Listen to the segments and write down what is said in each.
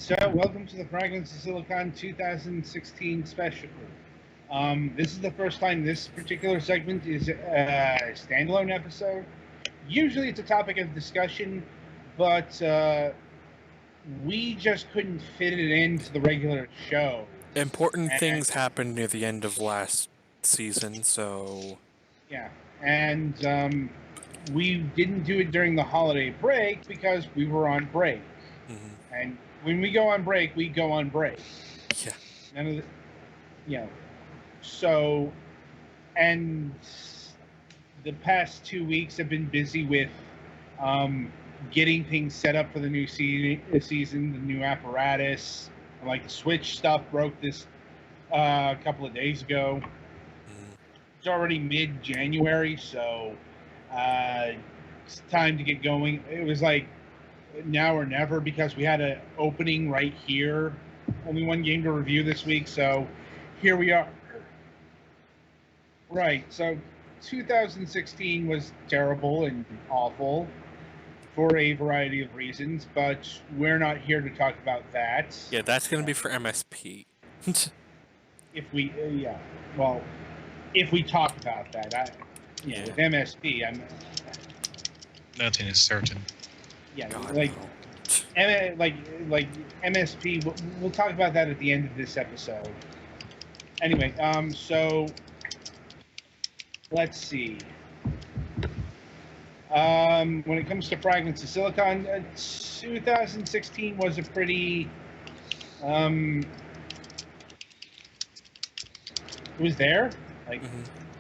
so welcome to the Fragments of Silicon 2016 special. This is the first time this particular segment is a standalone episode. Usually it's a topic of discussion, but we just couldn't fit it into the regular show. Important things happened near the end of last season, so... Yeah, and we didn't do it during the holiday break because we were on break. Mhm. And when we go on break, we go on break. Yeah. None of the, so, and the past 2 weeks have been busy with getting things set up for the new season, the new apparatus. Like the Switch stuff broke this a couple of days ago. It's already mid-January, so it's time to get going. It was like now or never because we had an opening right here. Only one game to review this week, so here we are. Right, so 2016 was terrible and awful for a variety of reasons, but we're not here to talk about that. Yeah, that's going to be for MSP. If we, if we talk about that, with MSP, nothing is certain. Yeah, God, like, no. like MSP. We'll talk about that at the end of this episode. Anyway, so let's see. When it comes to Fragments of Silicon, 2016 was a pretty. It was there, like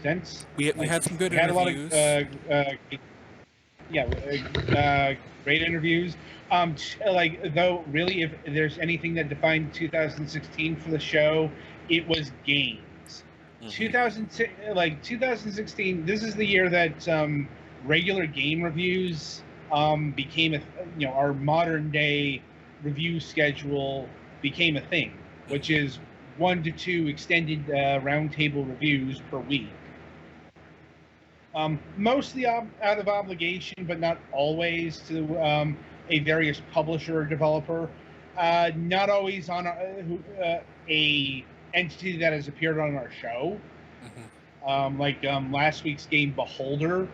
since we had some good interviews. Had a lot of great interviews. Though, really, if there's anything that defined 2016 for the show, it was games. 2016. This is the year that regular game reviews became our modern day review schedule became a thing, which is 1 to 2 extended roundtable reviews per week. Mostly out of obligation, but not always, to a various publisher or developer. Not always on a entity that has appeared on our show. Last week's game, Beholder,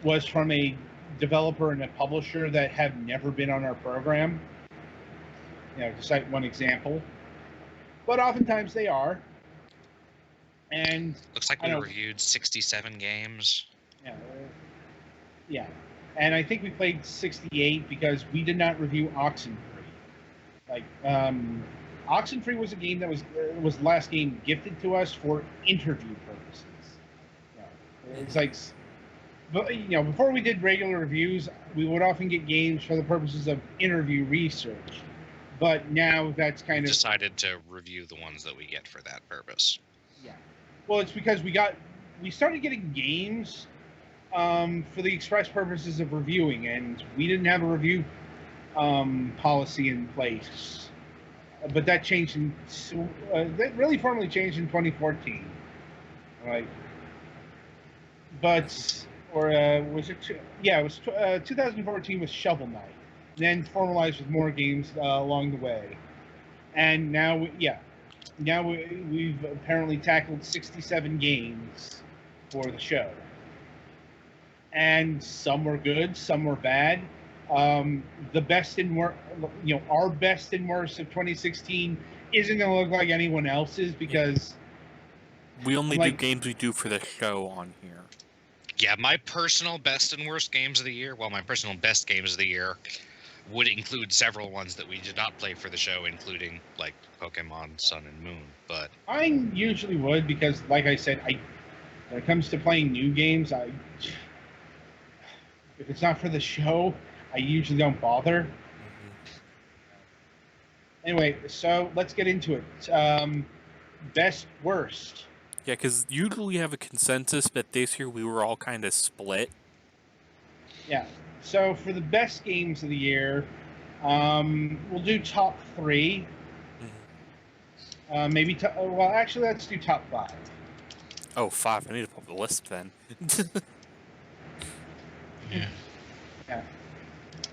was from a developer and a publisher that have never been on our program. To cite one example. But oftentimes they are. And looks like we reviewed 67 games. Yeah. And I think we played 68 because we did not review Oxenfree. Oxenfree was a game that was the last game gifted to us for interview purposes. It's like, before we did regular reviews, we would often get games for the purposes of interview research. But now that's kind of decided to review the ones that we get for that purpose. Yeah. Well, it's because we started getting games for the express purposes of reviewing, and we didn't have a review policy in place. But that changed that really formally changed in 2014. Right. Was it? Yeah, it was 2014 was Shovel Knight. Then formalized with more games along the way, and now we've apparently tackled 67 games for the show, and some were good, some were bad. The best and worst, our best and worst of 2016 isn't going to look like anyone else's because we only do games we do for the show on here. Yeah, my personal best and worst games of the year. Well, my personal best games of the year would include several ones that we did not play for the show, including like Pokemon Sun and Moon. But I usually would because, like I said, when it comes to playing new games, if it's not for the show, I usually don't bother. Anyway, so let's get into it. Best, worst. Yeah, because usually we have a consensus, but this year we were all kind of split. Yeah. So for the best games of the year, we'll do top 3. Maybe actually, let's do top 5. Oh, 5. I need to pull up the list then. Yeah.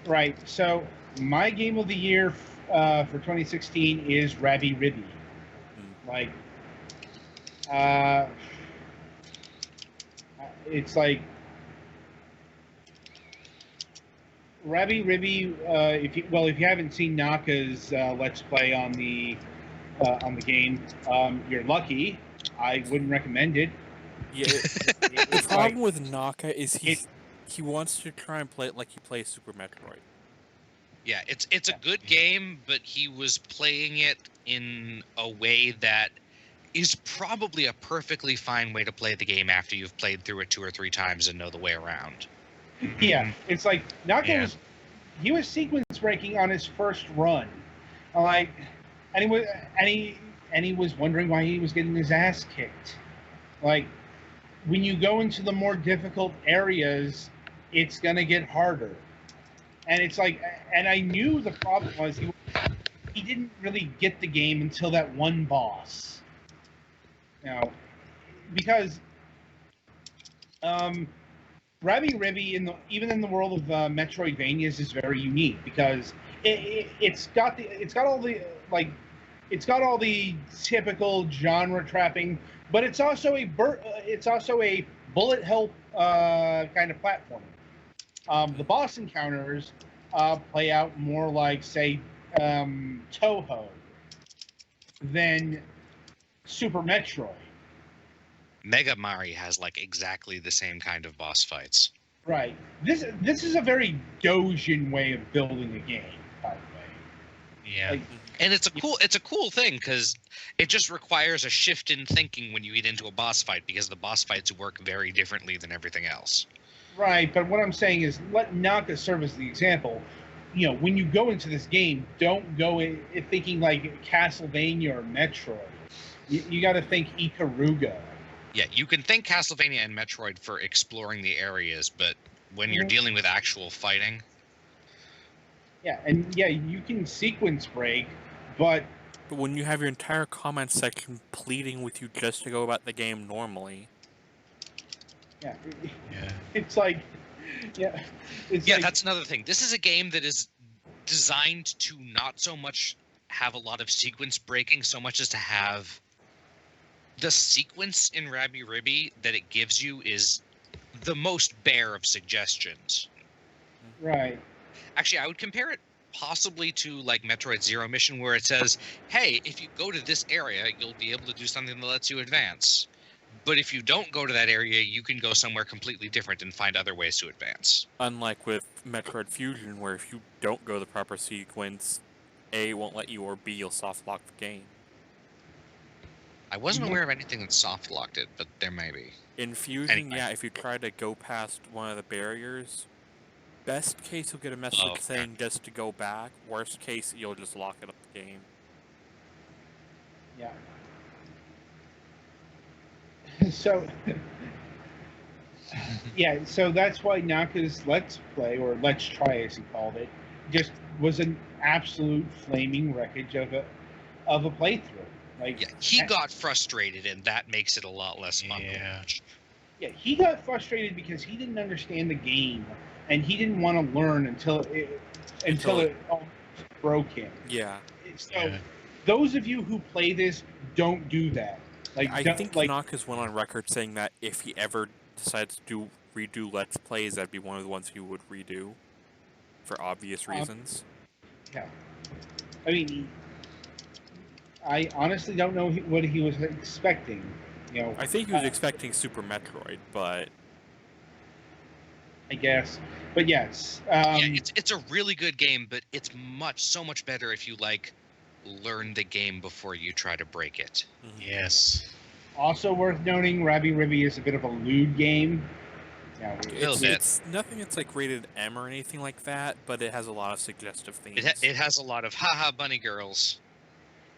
Right. So my game of the year for 2016 is Rabby Ribby. Like, it's like Rabby Ribby. If you haven't seen Naka's Let's Play on the game, you're lucky. I wouldn't recommend it. Yeah, the problem with Naka is he wants to try and play it like he plays Super Metroid. Yeah, it's a good game, but he was playing it in a way that is probably a perfectly fine way to play the game after you've played through it 2 or 3 times and know the way around. Yeah, it's like Naka was sequence breaking on his first run, like, and he was wondering why he was getting his ass kicked. Like, when you go into the more difficult areas, it's gonna get harder. And it's like, and I knew the problem was he didn't really get the game until that one boss. Because Rabby Ribby even in the world of Metroidvanias is very unique because it's got all the typical genre trapping, but it's also a bullet hell kind of platform. The boss encounters play out more like, say, Toho than Super Metroid. Mega Mari has like exactly the same kind of boss fights. Right. This is a very Dojin way of building a game, by the way. Yeah. And it's a cool thing because it just requires a shift in thinking when you get into a boss fight because the boss fights work very differently than everything else. Right, but what I'm saying is let Naka serve as the example. When you go into this game, don't go in thinking like Castlevania or Metroid. You got to think Ikaruga. Yeah, you can think Castlevania and Metroid for exploring the areas, but when you're dealing with actual fighting... Yeah, and you can sequence break, but when you have your entire comment section pleading with you just to go about the game normally... Yeah. It's like... That's another thing. This is a game that is designed to not so much have a lot of sequence breaking, so much as to have... The sequence in Rabby Ribby that it gives you is the most bare of suggestions. Right. Actually, I would compare it possibly to like Metroid Zero Mission, where it says, hey, if you go to this area, you'll be able to do something that lets you advance. But if you don't go to that area, you can go somewhere completely different and find other ways to advance. Unlike with Metroid Fusion, where if you don't go the proper sequence, A, won't let you, or B, you'll soft lock the game. I wasn't aware of anything that soft locked it, but there may be. In Fusion, if you try to go past one of the barriers, best case you'll get a message saying just to go back. Worst case, you'll just lock it up the game. Yeah. So that's why Naka's Let's Play, or Let's Try as he called it, just was an absolute flaming wreckage of a playthrough. He got frustrated, and that makes it a lot less fun to watch. Yeah, he got frustrated because he didn't understand the game, and he didn't want to learn until it almost broke him. Yeah. So those of you who play this, don't do that. I think Naka's went on record saying that if he ever decides to redo Let's Plays, that'd be one of the ones he would redo, for obvious reasons. Yeah. I mean, I honestly don't know what he was expecting. I think he was expecting Super Metroid, but I guess. But yes. It's a really good game, but it's so much better if you learn the game before you try to break it. Mm-hmm. Yes. Also worth noting, Rabby Ribby is a bit of a lewd game. It's nothing that's rated M or anything like that, but it has a lot of suggestive themes. It has a lot of haha bunny girls.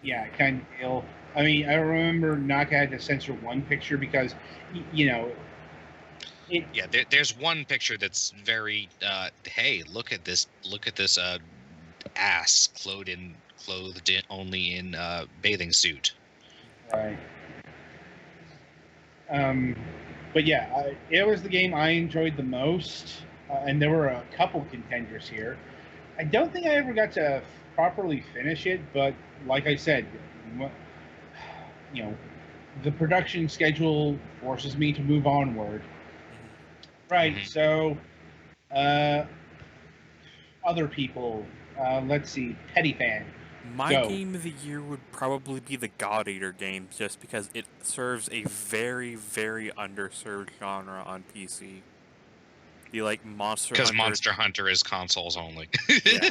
Yeah, kind of ill. I mean, I remember Naka had to censor one picture because, there's one picture that's very, hey, look at this ass clothed only in bathing suit. Right. But yeah, it was the game I enjoyed the most, and there were a couple contenders here. I don't think I ever got to properly finish it, but like I said, the production schedule forces me to move onward. Right. Mhm. So, other people. Let's see. Petty fan. My Go. game of the year would probably be the God Eater games, just because it serves a very, very underserved genre on PC. The Monster Because Hunter. Monster Hunter is consoles only. Yeah.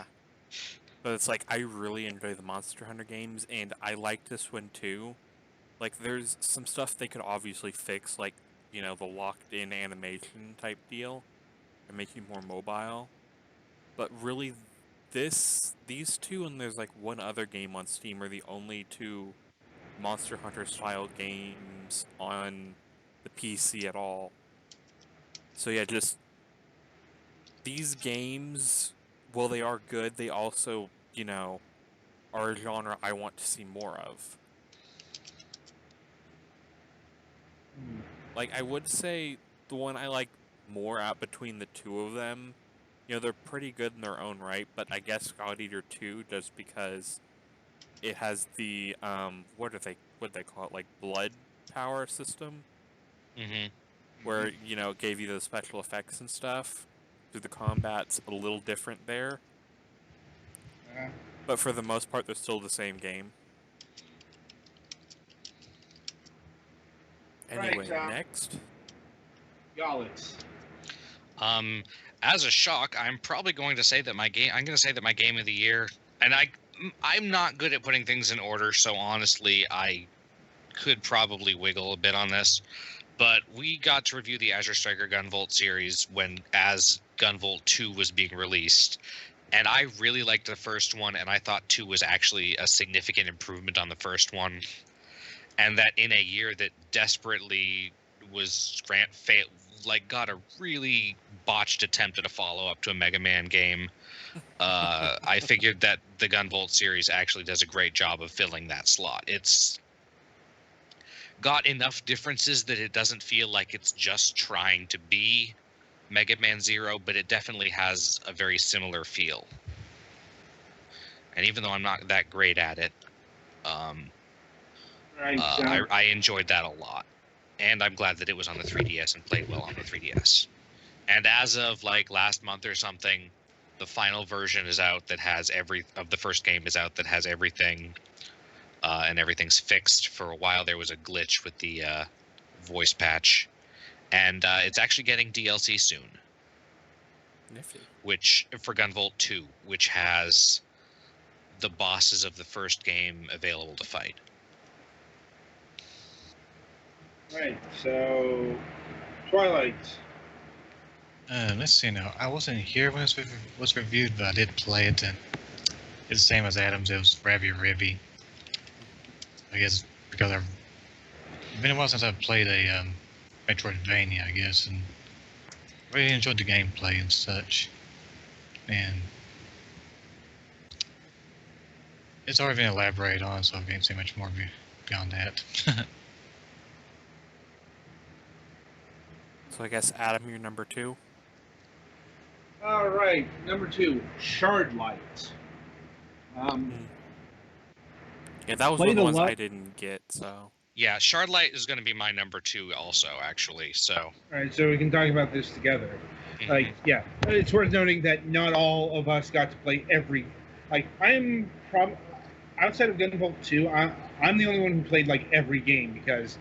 But it's I really enjoy the Monster Hunter games, and I like this one too. There's some stuff they could obviously fix, the locked-in animation type deal, and make you more mobile. But really, these two, and there's one other game on Steam, are the only two Monster Hunter style games on the PC at all. So yeah, just these games, while they are good, they also, are a genre I want to see more of. I would say the one I like more out between the two of them, they're pretty good in their own right, but I guess God Eater 2, just because it has the, what they call it, blood power system? Mm-hmm. Where, it gave you the special effects and stuff. So the combat's a little different there. But for the most part, they're still the same game. Anyway, next. Yolix. As a shock, I'm probably going to say that my game of the year, and I'm not good at putting things in order, so honestly, I could probably wiggle a bit on this. But we got to review the Azure Striker Gunvolt series as Gunvolt 2 was being released. And I really liked the first one, and I thought 2 was actually a significant improvement on the first one. And that in a year that desperately got a really botched attempt at a follow-up to a Mega Man game, I figured that the Gunvolt series actually does a great job of filling that slot. It's got enough differences that it doesn't feel like it's just trying to be Mega Man Zero, but it definitely has a very similar feel. And even though I'm not that great at it, I enjoyed that a lot. And I'm glad that it was on the 3DS and played well on the 3DS. And as of last month or something, the final version is out that has the first game is out that has everything, and everything's fixed. For a while there was a glitch with the voice patch, and it's actually getting DLC soon. Nifty. Which for Gunvolt 2, which has the bosses of the first game available to fight. Right. So, Twilight. Let's see now. I wasn't here when it was reviewed, but I did play it, and it's the same as Adams. It was Rabby Ribby. I guess because it's been a while since I've played a Metroidvania, I guess, and really enjoyed the gameplay and such. And it's already been elaborated on, so I can't say much more beyond that. So I guess, Adam, you're number 2? All right, number 2, Shardlight. Yeah, that was one of the ones I didn't get, so... Yeah, Shardlight is going to be my number 2 also, actually, so... All right, so we can talk about this together. Yeah, it's worth noting that not all of us got to play every... outside of Gunvolt 2, I'm the only one who played, every game, because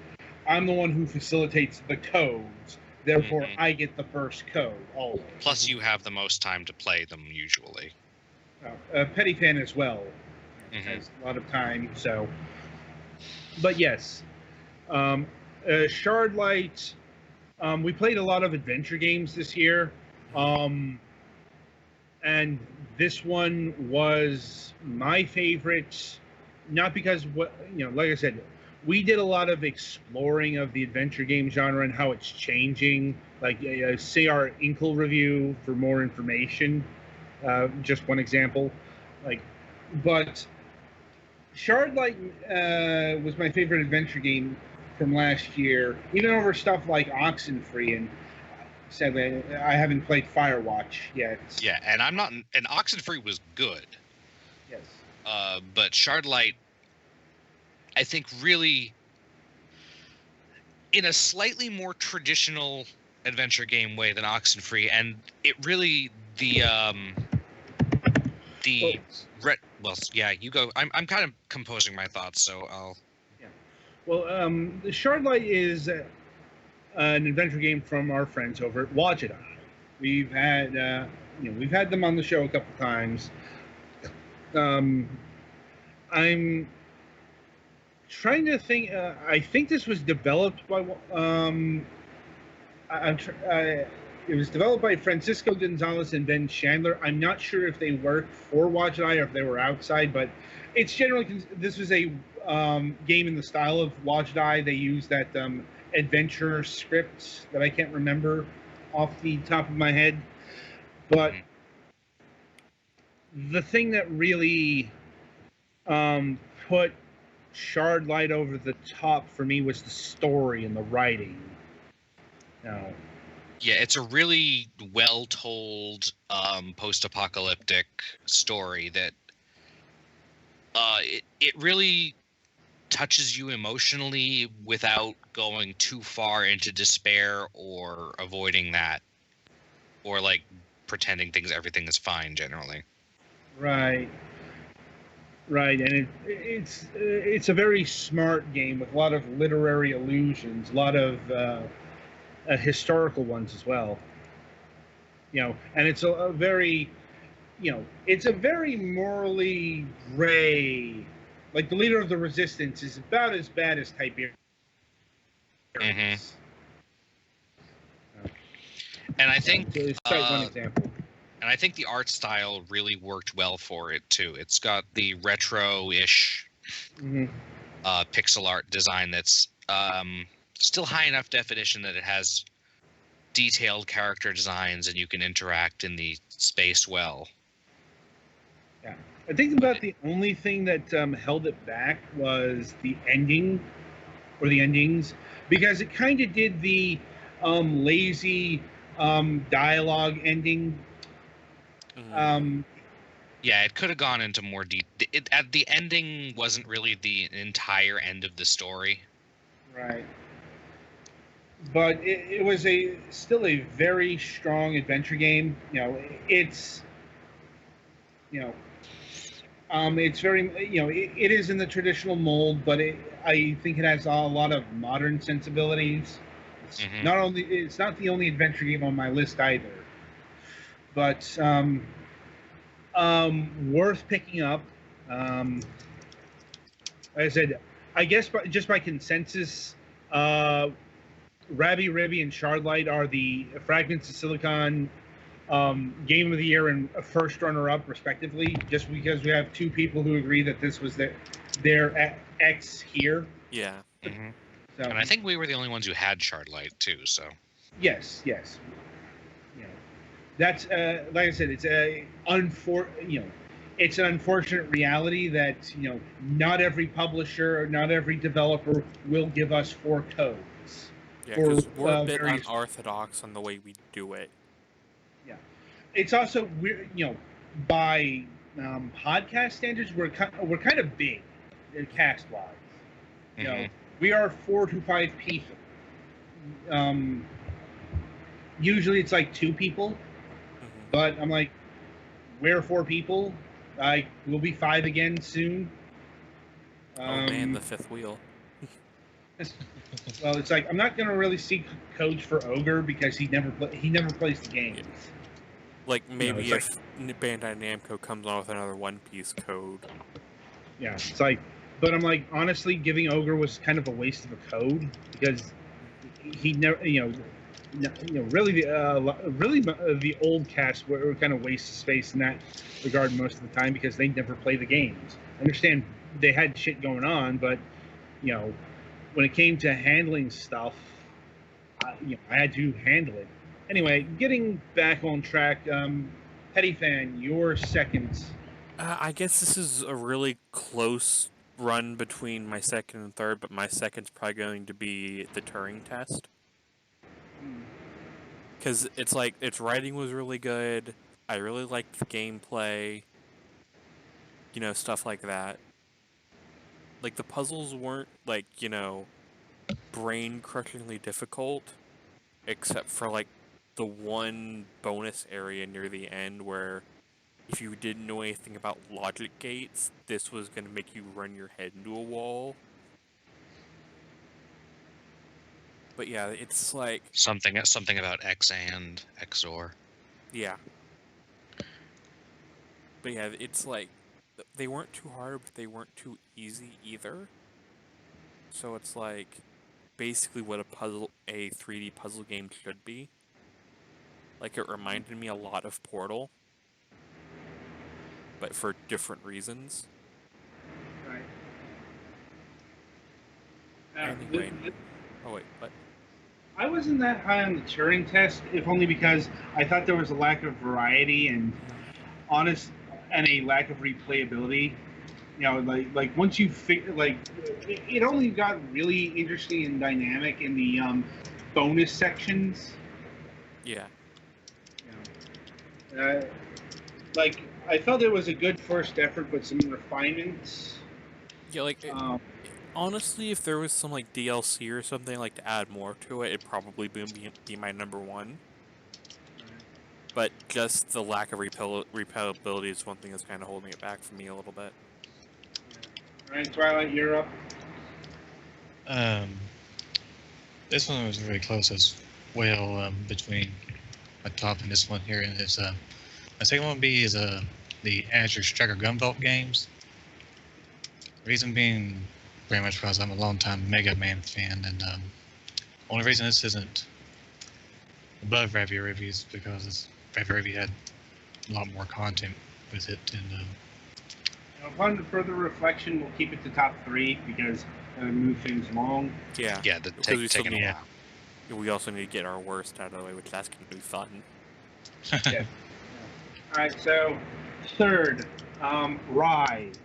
I'm the one who facilitates the codes. Therefore, I get the first code, always. Plus, you have the most time to play them, usually. Petty fan as well. Has a lot of time, so... But yes. Shardlight... we played a lot of adventure games this year. And this one was my favorite, not because, like I said, we did a lot of exploring of the adventure game genre and how it's changing. See our Inkle review for more information. Just one example. But Shardlight was my favorite adventure game from last year, even over stuff like Oxenfree, and sadly, I haven't played Firewatch yet. Yeah, and I'm not. And Oxenfree was good. Yes. But Shardlight, I think, really, in a slightly more traditional adventure game way than Oxenfree, and it really yeah, you go. I'm kind of composing my thoughts, so I'll. Well, the Shardlight is an adventure game from our friends over at Wajidai. We've had we've had them on the show a couple times. I'm trying to think. I think this was developed by. It was developed by Francisco Gonzalez and Ben Chandler. I'm not sure if they worked for Wajidai or if they were outside, but it's generally this was a game in the style of Wajidai. They used that adventure script that I can't remember off the top of my head, but the thing that really put Shardlight over the top for me was the story and the writing. Now, Yeah, it's a really well-told post-apocalyptic story that it really touches you emotionally without going too far into despair or avoiding that, or like pretending everything is fine generally. right, and it's a very smart game with a lot of literary allusions, a lot of historical ones as well. And it's a very, it's a very morally gray. Like the leader of the resistance is about as bad as Tiberius. And I think to cite one example. And I think the art style really worked well for it too. It's got the retro-ish pixel art design that's still high enough definition that it has detailed character designs and you can interact in the space well. Yeah, I think about the only thing that held it back was the ending, or the endings, because it kind of did the lazy dialogue ending. Yeah, it could have gone into more at the ending wasn't really the entire end of the story. Right. But it was still a very strong adventure game. It's it's very it is in the traditional mold, but I think it has a lot of modern sensibilities. It's not the only adventure game on my list either, but worth picking up. Like I said, I guess just by consensus, Rabby Ribby and Shardlight are the Fragments of Silicon Game of the Year and first runner-up, respectively, just because we have two people who agree that this was their X here. Yeah. So, and I think we were the only ones who had Shardlight, too, so... Yes. That's, like I said, it's it's an unfortunate reality that, not every publisher, not every developer will give us 4 codes. Yeah, because we're a bit unorthodox on the way we do it. Yeah. It's also weird, by podcast standards, we're kind of big, cast-wise. We are 4 to 5 people. Usually it's like 2 people, but I'm like, we're 4 people. We'll be 5 again soon. Oh man, the 5th wheel. Well, it's like I'm not gonna really seek codes for Ogre because he never plays the games. Yeah. Like maybe if Bandai Namco comes on with another One Piece code. Yeah, it's like, but I'm like, honestly, giving Ogre was kind of a waste of a code because he never, really the old cast were kind of waste of space in that regard most of the time because they never play the games. I understand they had shit going on, but when it came to handling stuff, I had to handle it. Anyway, getting back on track, Petty Fan, your second. I guess this is a really close run between my second and third, but my second's probably going to be the Turing Test. Because it's like, its writing was really good, I really liked the gameplay, stuff like that. Like, the puzzles weren't, like, brain-crushingly difficult, except for, like, the one bonus area near the end where if you didn't know anything about logic gates, this was going to make you run your head into a wall. But yeah, it's like... Something about XAND, XOR. Yeah. But yeah, it's like, they weren't too hard, but they weren't too easy either. So it's like, basically what a 3D puzzle game should be. Like, it reminded me a lot of Portal, but for different reasons. Right. Anyway. Oh wait, what? I wasn't that high on the Turing test, if only because I thought there was a lack of variety and a lack of replayability. Like once you it only got really interesting and dynamic in the bonus sections. Yeah. Like I felt it was a good first effort, but some refinements. Yeah, like honestly, if there was some like DLC or something like to add more to it, it'd probably be my number one. But just the lack of replayability is one thing that's kind of holding it back for me a little bit. All right, Twilight, you're up. This one was really close as well between my top and this one here. And it's my second one is the Azure Striker Gunvolt games. Reason being, pretty much because I'm a longtime Mega Man fan, and only reason this isn't above Ravi Ribby is because Ravi Ribby had a lot more content with it, and upon further reflection, we'll keep it to top 3 because move things along. Yeah. Yeah, taking a while. We also need to get our worst out of the way, which that's going to be fun. Yeah. All right, so third, Rive.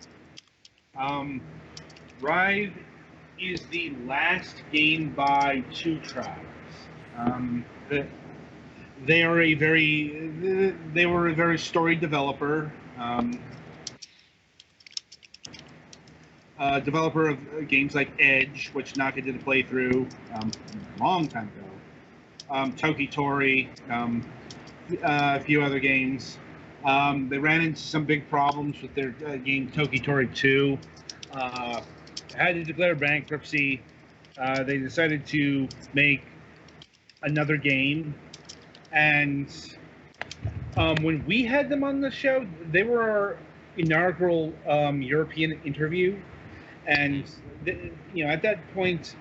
Rive is the last game by Two Tribes. They were a very storied developer. Developer of games like Edge, which Naka did a playthrough a long time ago. Toki Tori, a few other games. They ran into some big problems with their game Toki Tori 2. Had to declare bankruptcy. They decided to make another game. And when we had them on the show, they were our inaugural European interview. And, at that point,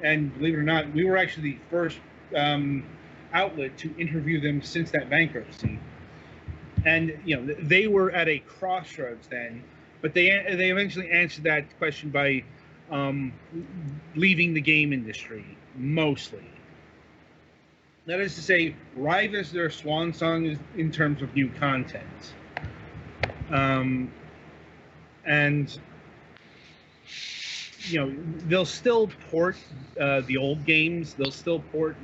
and believe it or not, we were actually the first outlet to interview them since that bankruptcy. And, they were at a crossroads then, but they eventually answered that question by leaving the game industry, mostly. That is to say, Rive is their swan song in terms of new content. And they'll still port the old games. They'll still port,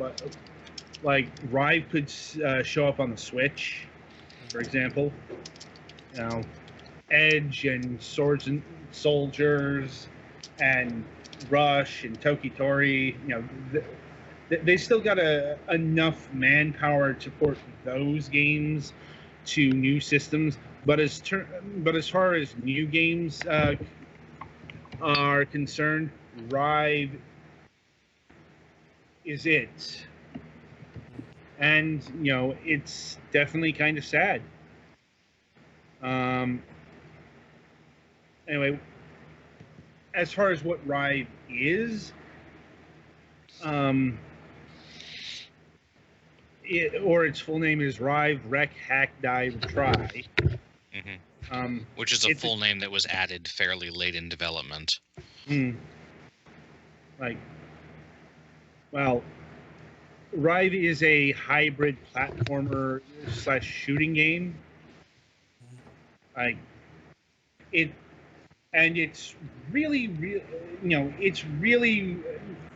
like Rive could show up on the Switch, for example. Edge and Swords and Soldiers and Rush and Toki Tori, they still got enough manpower to port those games to new systems. But as far as new games are concerned, Rive is it. And, it's definitely kind of sad. Anyway, as far as what Rive is, its full name is Rive Rec Hack Die Retry. Mm-hmm. Which is a full name that was added fairly late in development. Rive is a hybrid platformer / shooting game. It's really,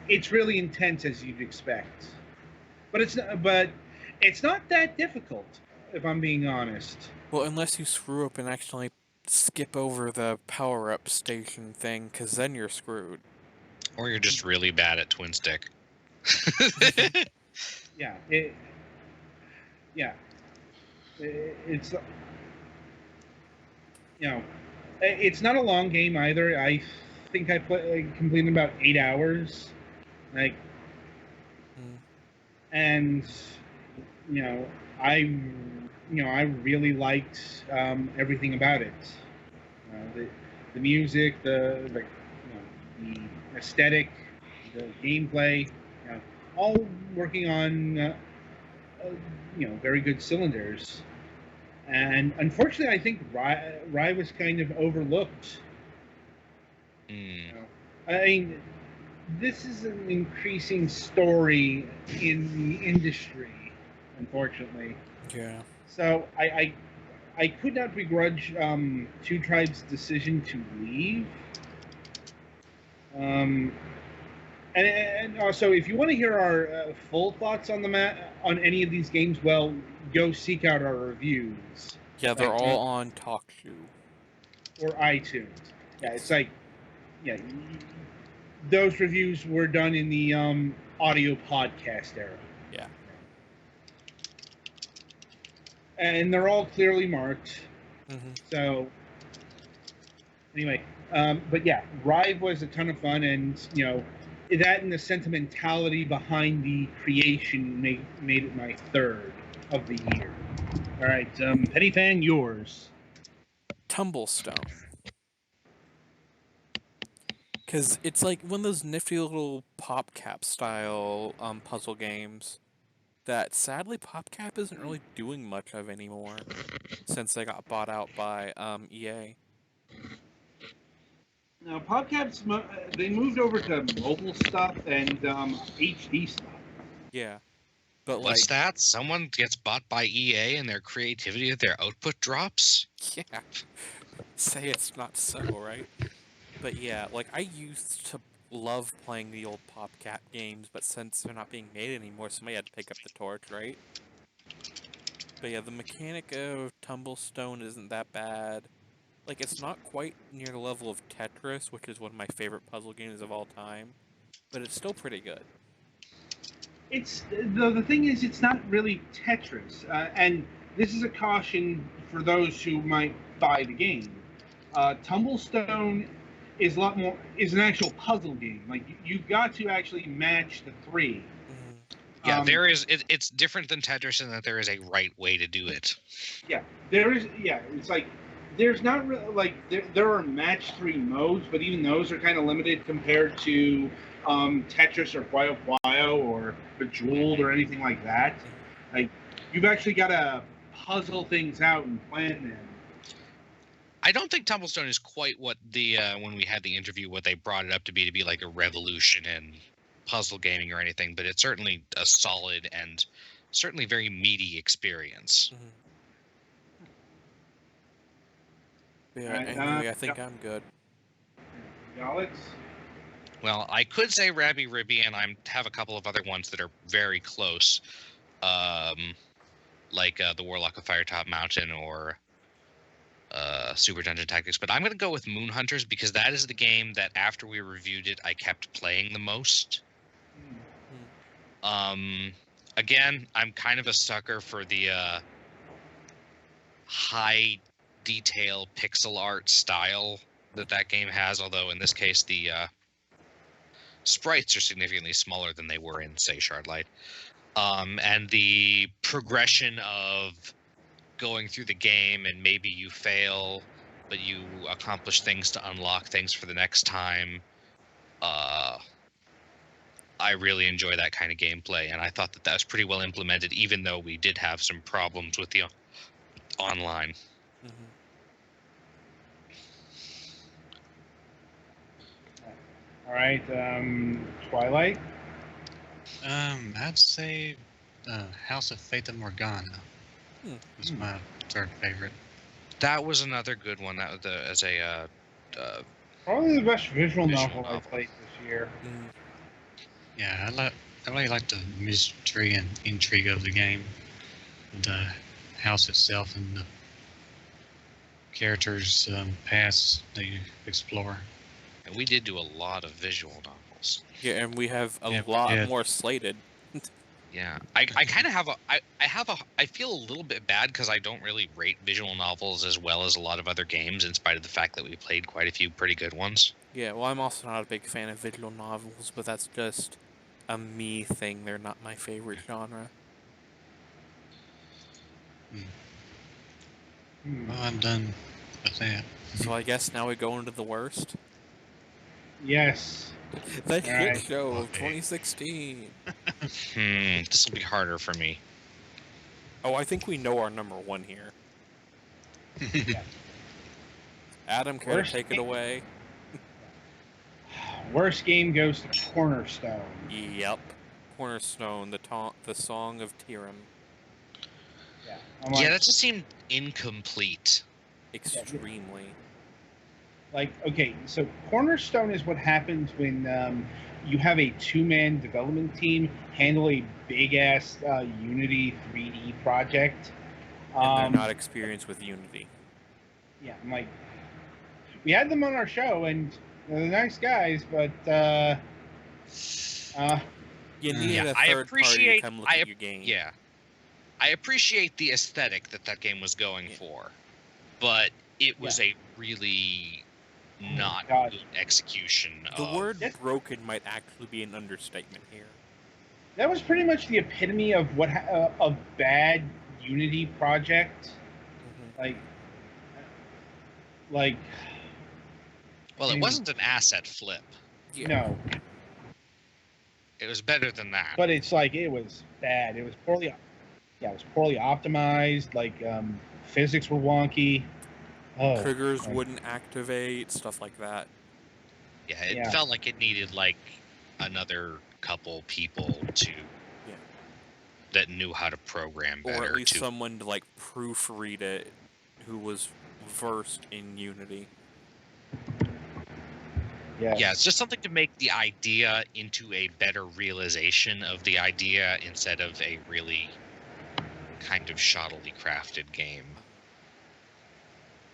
it's really intense as you'd expect. But it's not that difficult, if I'm being honest. Well, unless you screw up and accidentally skip over the power-up station thing, because then you're screwed. Or you're just really bad at twin stick. Yeah, it's it's not a long game either. I think I completed in about 8 hours, like, Mm. and I I really liked everything about it. The music, the aesthetic, the gameplay, all working on very good cylinders. And unfortunately, I think Rye was kind of overlooked. Mm. I mean, this is an increasing story in the industry, unfortunately. Yeah. So I could not begrudge Two Tribes' decision to leave. And also, if you want to hear our full thoughts on on any of these games, well, go seek out our reviews. Yeah, they're Like, all on TalkShoe. or iTunes. Yeah, Yes. it's like, yeah, those reviews were done in the audio podcast era. Yeah. And they're all clearly marked. Mm-hmm. So, anyway, but yeah, Rive was a ton of fun, and that and the sentimentality behind the creation made it my third of the year. All right, Petty Fan, yours. Tumblestone. Because it's like one of those nifty little PopCap style puzzle games that sadly PopCap isn't really doing much of anymore since they got bought out by EA. Now, PopCap's they moved over to mobile stuff and HD stuff. Yeah. But like, What's that? Someone gets bought by EA and their creativity of their output drops? yeah. Say it's not so, right? But yeah, like I used to love playing the old PopCap games, but since they're not being made anymore, somebody had to pick up the torch, right? But yeah, the mechanic of Tumblestone isn't that bad. Like, it's not quite near the level of Tetris, which is one of my favorite puzzle games of all time, but it's still pretty good. It's the thing is, it's not really Tetris, and this is a caution for those who might buy the game. Tumblestone is an actual puzzle game. Like, you've got to actually match the three. Mm-hmm. Yeah, there is. It's different than Tetris in that there is a right way to do it. Yeah, there is. Yeah, it's like there's not really like there are match 3 modes, but even those are kind of limited compared to Tetris or Puyo Puyo or Bejeweled or anything like that. Like, you've actually got to puzzle things out and plan them. I don't think Tumblestone is quite what the when we had the interview, what they brought it up to be like a revolution in puzzle gaming or anything, but it's certainly a solid and certainly very meaty experience. Mm-hmm. Yeah, Right, anyway, I think I'm good. Alex? Well, I could say Rabby Ribby, and I have a couple of other ones that are very close, like the Warlock of Firetop Mountain or Super Dungeon Tactics. But I'm going to go with Moon Hunters because that is the game that after we reviewed it, I kept playing the most. Again, I'm kind of a sucker for the high detail pixel art style that game has, although in this case the sprites are significantly smaller than they were in, say, Shardlight. And the progression of going through the game and maybe you fail, but you accomplish things to unlock things for the next time. I really enjoy that kind of gameplay, and I thought that was pretty well implemented, even though we did have some problems with the online. Mm-hmm. All right, Twilight? I'd say House of Fata Morgana was my third favorite. That was another good one. That was as a Probably the best visual novel I novel. played this year. Mm-hmm. Yeah, I really like the mystery and intrigue of the game, the house itself, and the characters' pasts that you explore. And we did do a lot of visual novels. Yeah, and we have a Yeah, lot yeah. more slated. Yeah, I kind of have I feel a little bit bad because I don't really rate visual novels as well as a lot of other games, in spite of the fact that we played quite a few pretty good ones. Yeah, well, I'm also not a big fan of visual novels, but that's just a me thing. They're not my favorite genre. Well, I'm done with that. So I guess now we go into the worst. Yes. The shit Alright. show of Okay. 2016. This will be harder for me. Oh, I think we know our number one here. Adam, care to Worst take it game? away? Worst game goes to Cornerstone. Yep. Cornerstone, the Song of Tiram. Yeah. I'm Yeah, like, that just seemed incomplete. Extremely. like, okay, so Cornerstone is what happens when you have a two-man development team handle a big-ass Unity 3D project. And they're not experienced with Unity. Yeah, I'm like, we had them on our show, and they're nice guys, but You needed Yeah, a I third party to appreciate- come look I at your game. Yeah, I appreciate the aesthetic that game was going Yeah. for, but it was a really not God. good execution. The of, word Yes. broken might actually be an understatement here. that was pretty much the epitome of what a bad Unity project. Like, well, it wasn't an asset flip. Yeah. no, It was better than that. but it's like it was bad. It was poorly optimized. Like, physics were wonky. Oh, Triggers like, wouldn't activate, stuff like that. Yeah, it Yeah. felt like it needed like another couple people that knew how to program better. Or at least to someone to like proofread it who was versed in Unity. yes. Yeah, it's just something to make the idea into a better realization of the idea instead of a really kind of shoddily crafted game.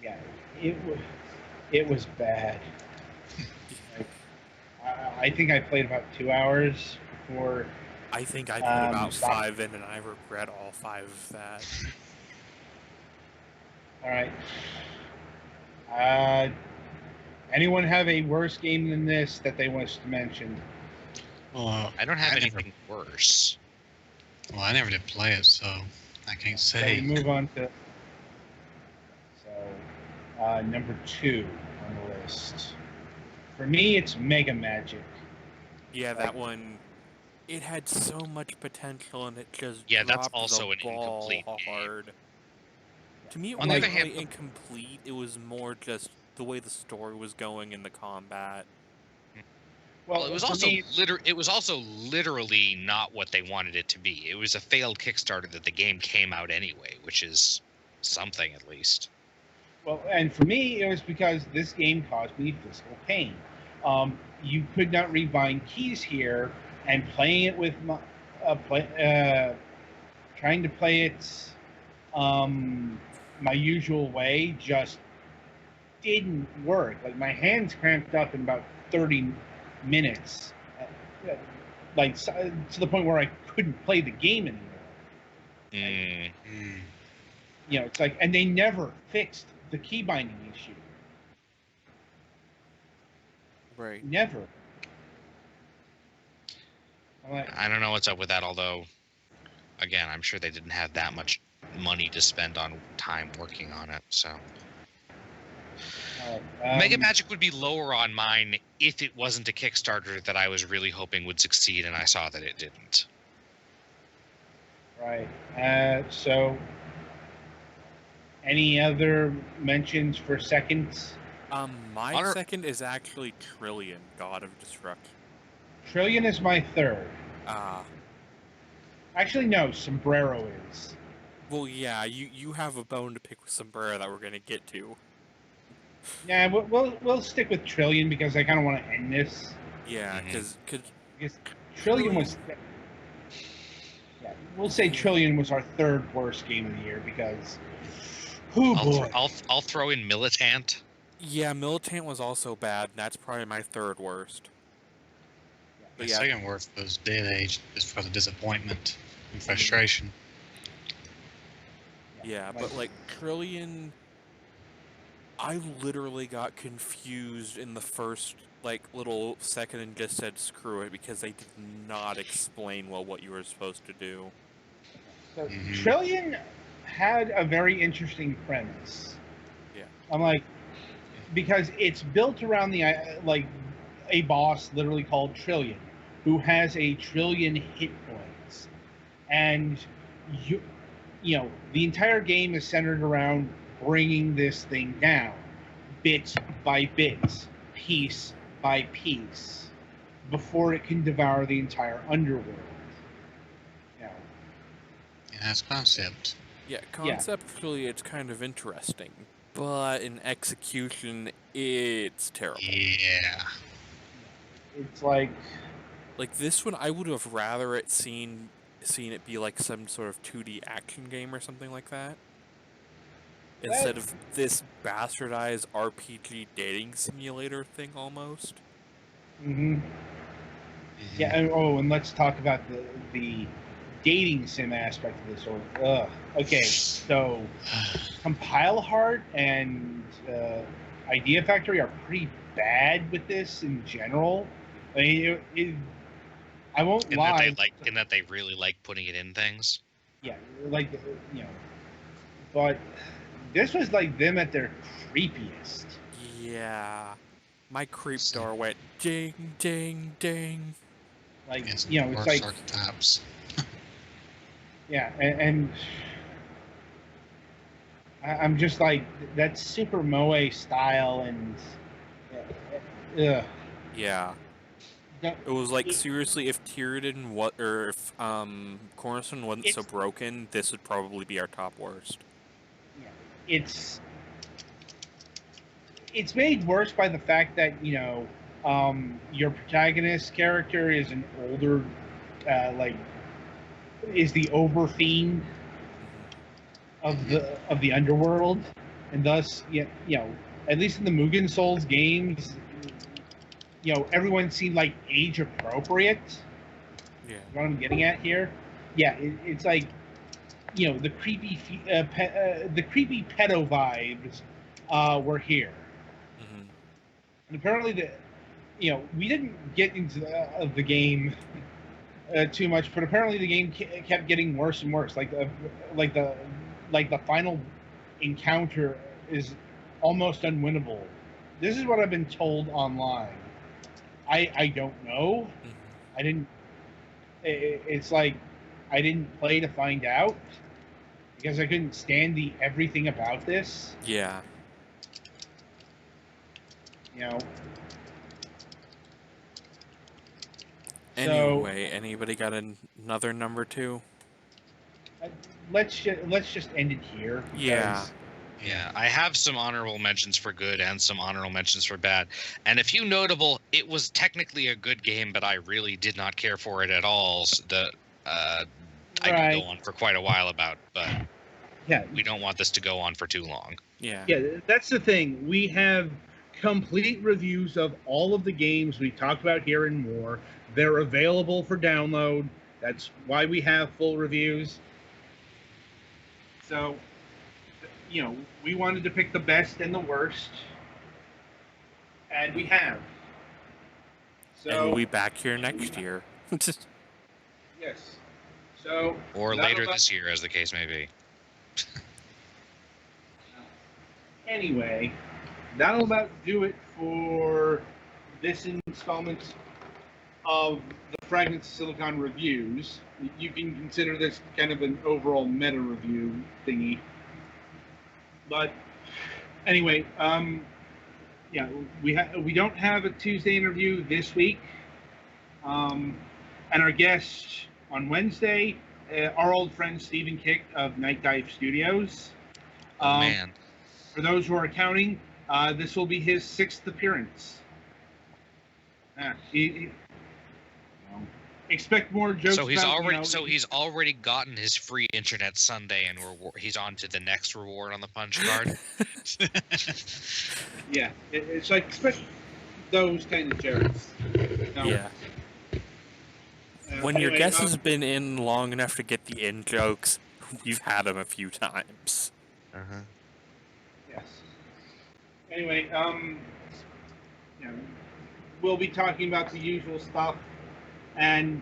Yeah, it was bad. Like, I think I played about 2 hours before. I think I put about stop. 5 in, and I regret all 5 of that. All right. Anyone have a worse game than this that they wish to mention? Well, I don't have I never- anything worse. well, I never did play it, so I can't So say. we move on to number 2 on the list. For me, it's Mega Magic. Yeah, that one. It had so much potential, and it just Yeah, that's dropped also the an ball incomplete game. hard. To me, it On the wasn't other hand, really incomplete. It was more just the way the story was going in the combat. Well, it was for also me, literally not what they wanted it to be. It was a failed Kickstarter that the game came out anyway, which is something at least. well, and for me, it was because this game caused me physical pain. You could not rebind keys here, and playing it with trying to play it my usual way just didn't work. Like, my hands cramped up in about 30 minutes, like, to the point where I couldn't play the game anymore. You know, it's like, and they never fixed the key binding issue. Right. Never. I'm like, I don't know what's up with that, although, again, I'm sure they didn't have that much money to spend on time working on it, so. Mega Magic would be lower on mine if it wasn't a Kickstarter that I was really hoping would succeed, and I saw that it didn't. Right. So, any other mentions for seconds? My Honor- second is actually Trillion, God of Destruction. Trillion is my third. Actually, no. Sombrero is. Well, yeah, you have a bone to pick with Sombrero that we're gonna get to. Yeah, we'll stick with Trillion because I kind of want to end this. Yeah, Mhm. because Trillion was. Yeah, we'll say Trillion was our third worst game of the year because Oh I'll, boy. I'll throw in Militant. Yeah, Militant was also bad. And that's probably my third worst. My But yeah, second worst was Dead Age, just for the disappointment and frustration. yeah, but like Trillion, I literally got confused in the first like little second and just said screw it because they did not explain well what you were supposed to do. So Mhm. Trillion had a very interesting premise. Yeah. I'm like, because it's built around the like a boss literally called Trillion, who has a trillion hit points, and you know the entire game is centered around bringing this thing down, bit by bit, piece by piece, before it can devour the entire underworld. You know, Yeah, that's concept. Yeah, conceptually it's kind of interesting, but in execution it's terrible. Yeah. it's like Like this one, I would have rather seen it be like some sort of 2D action game or something like that, instead of this bastardized RPG dating simulator thing almost. hmm yeah. And let's talk about the dating sim aspect of this. Or okay, so Compile Heart and Idea Factory are pretty bad with this in general. I mean, I won't lie. In that they really like putting it in things. Yeah, like you know, but this was like them at their creepiest. Yeah, my creep door went ding ding ding. Like It's you know, it's worse like archetypes. yeah, and I'm just like that super moe style and Yeah, the- it was like it- seriously, if Tyrion or if Cornerstone wasn't so It's- broken, this would probably be our top worst. it's made worse by the fact that your protagonist character is an older like is the overfiend of the underworld, and thus at least in the Mugen Souls games, everyone seemed like age appropriate. Yeah. What I'm getting at here, yeah, it's like the creepy the creepy pedo vibes were here. Mm-hmm. And apparently we didn't get into the game too much, but apparently the game kept getting worse and worse. Like the final encounter is almost unwinnable. This is what I've been told online. I don't know. Mm-hmm. I didn't. It's like I didn't play to find out because I couldn't stand the everything about this. Yeah. You know. Anyway, anybody got another number 2? Let's just end it here. Yeah. Yeah, I have some honorable mentions for good and some honorable mentions for bad. And a few notable, it was technically a good game, but I really did not care for it at all. So I could go on for quite a while about, but yeah, we don't want this to go on for too long. Yeah. Yeah, that's the thing. We have complete reviews of all of the games we talked about here and more. They're available for download. That's why we have full reviews. So, we wanted to pick the best and the worst, and we have. So, And we'll be back here next year. yes. So, Or later this year, as the case may be. Anyway, that'll about do it for this installment of the Fragments of Silicon reviews. You can consider this kind of an overall meta review thingy. But anyway, yeah, we don't have a Tuesday interview this week, and our guest on Wednesday, our old friend Stephen Kick of Night Dive Studios. Oh man! For those who are counting, this will be his 6th appearance. expect more jokes. So he's about, already he's already gotten his free internet Sunday, and he's on to the next reward on the punch card. Yeah, it's like expect those kind of jokes. No. Yeah. When your Anyway, guest has been in long enough to get the in jokes, we've had them a few times. Uh-huh. Yes. Anyway, you know, we'll be talking about the usual stuff, and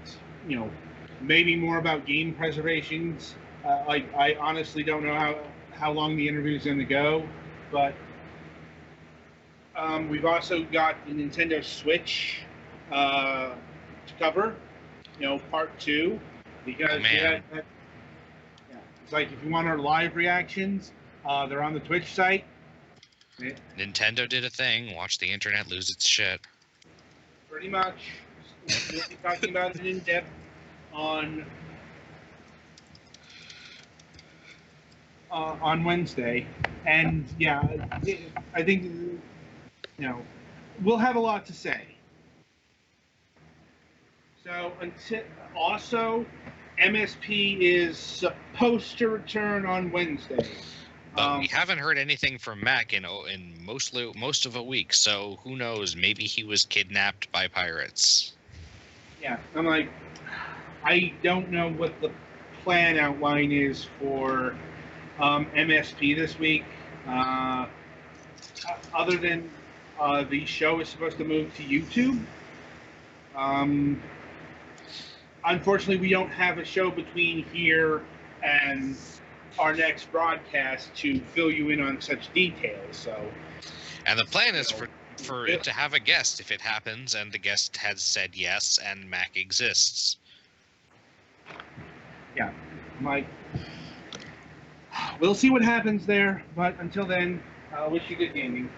maybe more about game preservations. I honestly don't know how long the interview is going to go, but we've also got the Nintendo Switch to cover. Part 2, because it's like if you want our live reactions, they're on the Twitch site. Nintendo did a thing. Watch the internet lose its shit. Pretty much. We'll be talking about it in depth on Wednesday, and yeah, I think we'll have a lot to say. So also, MSP is supposed to return on Wednesday. But we haven't heard anything from Mac in most of a week, so who knows? Maybe he was kidnapped by pirates. Yeah, I'm like, I don't know what the plan outline is for MSP this week. Other than the show is supposed to move to YouTube. Unfortunately, we don't have a show between here and our next broadcast to fill you in on such details. So, and the plan is for it to have a guest if it happens, and the guest has said yes, and Mac exists. Yeah, Mike. We'll see what happens there, but until then, wish you good gaming.